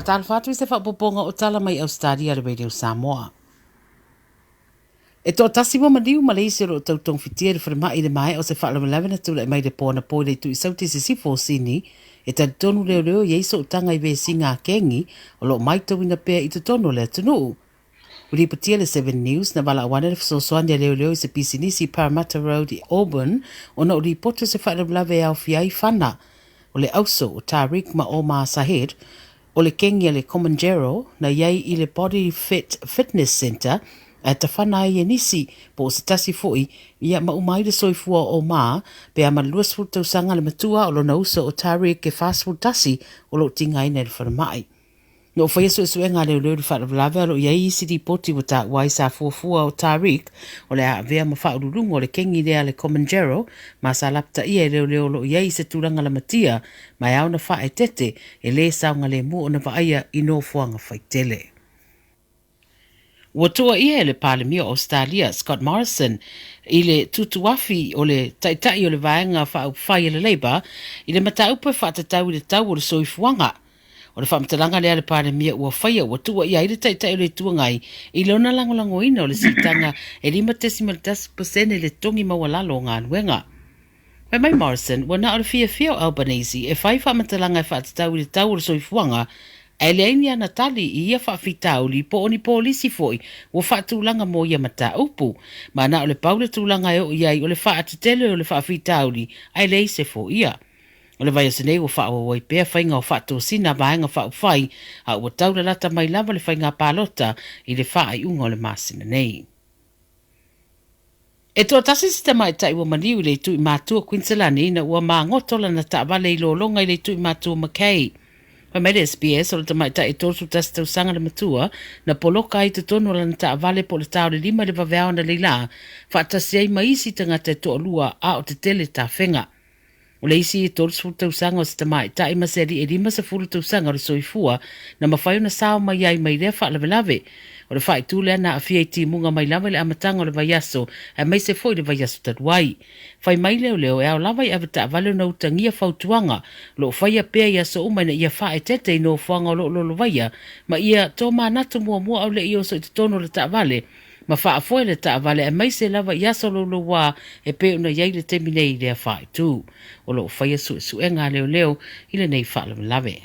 Tala Fou se whapoponga o tala mai Ausetalia le radio Samoa. E tō tasi wa maniu Malaysia ro tautong fitia le whanamai le mai o se whaalawalawe na tula e mai le pōna pōi le tu i sauti se sifo sini e ta tonu leo leo yeiso o tanga i ve singa kengi o lo mai tawina pēr i te tono le tunu. Uri patia le 7 News na wala awana le whasosoania leo leo i se pisinisi Parramatta Road i Auburn o na uri poto se whaalawalawe au fiai whana o le auso o Tariq ma o ma Sahed o le kengi le Commanjero na iai i le Body Fitness Center a ta whanai e nisi po se tasi foi ia maumai le soifua o ma pe a maluas fu tausanga le matua o lo na uso o Tariq ke fast food tasi o lo tingai nei le whanamai. No whai aso e ngā leo leo le whaaralawe alo iai isi di poti wa ta wai sa fuafua o Tariq o le a vea ma whaururungo le kengi lea le Commanjero ma sa lapta ia leo leo lo iai se turanga la matia mai au na whae tete e le saunga le mu o na waaia i no fuanga whaitele. Ua tua ia le palemia o Ausetalia Scott Morrison i le tutuafi o le taitai o le vaenga whai le Labour i le mataupe whaatatau i le tau o le soifuanga. O le whamtalanga lea le palemia ua whaia ua tua ia i le taitai o le tuangai i leona langolango ina o le sitanga e 5% le tongi mawalalo ngā nuenga. Mai mai Morrison, ua na o le fia o Albanese e whai whamtalanga e whaatatau i le tau o le soifuanga e leini ana tali i ia whaafitau li po oni polisi foi ua whaatulanga mo ia mata upu. Ma na o le paule tulanga e o iai o le whaatatele o le whaafitau li ai lei se fo ia. O le vai asenei ua whaawawai pēr whainga o whaatosina vaenga whaufai a ua taura lata mai lava le whainga pālota i le whaai unga o le masina nei. E tō tasi si tamai tai ua maniu i le tu i mātua Quincelani na ua maa ngotola na taawale i lolonga i le tu i mātua Mackay. Pa mai le SBS o le tamai tai e tōsu tasi tausanga le matua na poloka i te tonu la na taawale po le tau le 5 le vaveao na leila whaatasi ai maisi tangata e toa lua a o te tele ta whenga. O le isi i tōsu tausanga o se tamai tai maseri e 5 tausanga o le soifua na mawhai na sao mai ai mai rea whaalawelawe. O le whai tūlea na a whiaiti munga mai lawa le amatanga o le vaiaso e mai se foi le vaiaso taduai. Whai mai leo leo e au lawa i avata avale na utangia fautuanga lo whai a pēr ia so umai na ia whae tete i no whanga o lo vaia ma ia tō manatu mua au le i oso i te tono le ta avale ma wha a foi le ta avale e mai se lawa i aso lo wā e pē una iai le teminei le a whae tū. O lo whai a su e ngā leo leo i le nei whaalawe.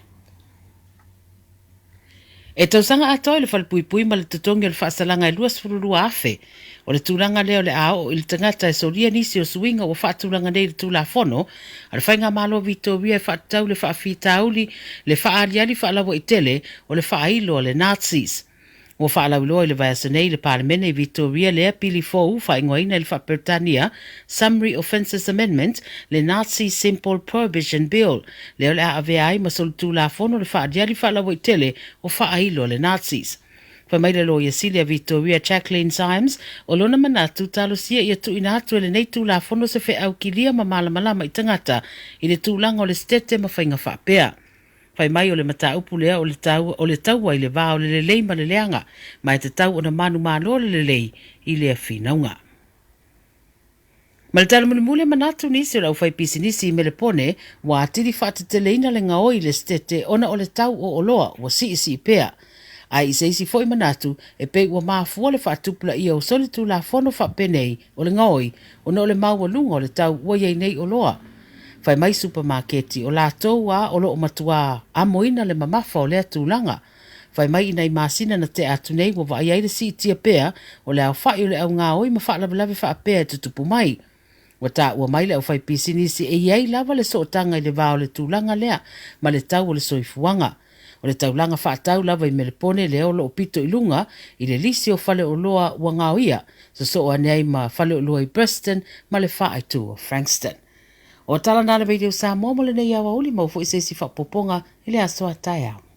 E tausanga atoi le whalpuipui ma le tutongi o le whaasalanga e luas fururua afe. O le tūranga leo le ao i le tangata e soria nisi o suinga o whaatūranga nei le tūla whono. A le whainga malo Victoria e whaatau le whaafitauli, le whaariali whaalawa i tele o le whaailo o le Nazis. O whaalauloa i le vaiasa nei le parlemene i Victoria lea pili fōu whaingoina i le Whaperitania Summary Offences Amendment le Nazi Simple Prohibition Bill. Leo le aavea ai masol tūla whono le whaariali whaalawa i tele o whaailo le Nazis. Whamaila loia Silia Victoria Jacqueline Symes o lona manatu talosia ia tuina atu ele nei tūla whono se whe au kilia ma malamalama i tangata i le tūlanga o le stete ma whainga whaapea. Whai mai o le mata upu lea o le tau ai le vā o le lelei ma le leanga, mai te tau o na manu malo le lelei i lea whinaunga. Ma le tala mule manatu nisi o lau whai pisinisi i melepone, wa atiri whaatateleina le ngaoi le stete ona o le tau o oloa wa si pea. Ai isi foi manatu e pe ua maafua le whaatupula ia o soli tu la whono whaapenei o le ngaoi o na o le maua lunga o le tau wa iei nei oloa. Whai mai supermarketi o la toua o lo o matua a moina le mamafa o lea tūlanga. Whai mai inai masina na te atu nei wa vai aile si tia pea o le au whai o le au ngā oi ma whaalawelawe whaapea te tupu mai. Wa ta ua mai le au whai pisinisi e iei lava le sootanga i le vā o le tūlanga lea ma le tau o le soifuanga. O le taulanga whaatau lava i melepone leo lo o pito i lunga i le lisi o whale o loa ua ngā ia so o anei ma whale o loa i Preston ma le whaai tū o Frankston. O tala nana video Samoa mo le nei awa uli mau fo i seisi whapoponga i le asoa tai au.